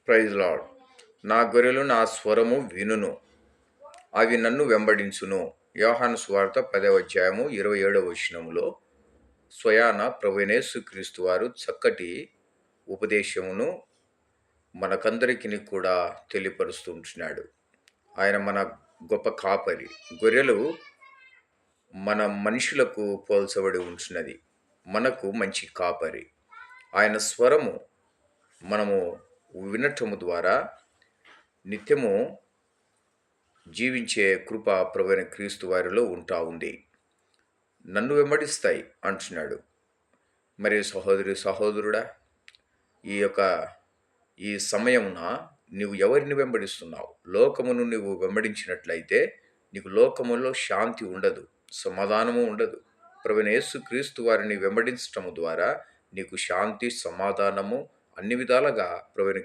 Praise lord. నా గొర్రెలు నా స్వరము వినును, అవి నన్ను వెంబడించును. యోహాను సువార్త 10వ అధ్యాయము 27వ వచనములో స్వయాన ప్రభువైన యేసుక్రీస్తు వారు చక్కటి ఉపదేశమును మనకందరికీ కూడా తెలియపరుస్తూ ఉంటున్నాడు. ఆయన మన గొప్ప కాపరి. గొర్రెలు మన మనుషులకు పోల్చబడి ఉంటున్నది, మనకు మంచి కాపరి. ఆయన స్వరము మనము వినటము ద్వారా నిత్యము జీవించే కృప ప్రభువైన క్రీస్తు వారిలో ఉంటా ఉంది. నన్ను వెంబడిస్తాయి అంటున్నాడు. మరి సహోదరుడా, ఈ సమయమున నువ్వు ఎవరిని వెంబడిస్తున్నావు? లోకమును నువ్వు వెంబడించినట్లయితే నీకు లోకములో శాంతి ఉండదు, సమాధానము ఉండదు. ప్రభువైన యేసుక్రీస్తు వారిని వెంబడించటము ద్వారా నీకు శాంతి, సమాధానము అన్ని విధాలుగా ప్రభువైన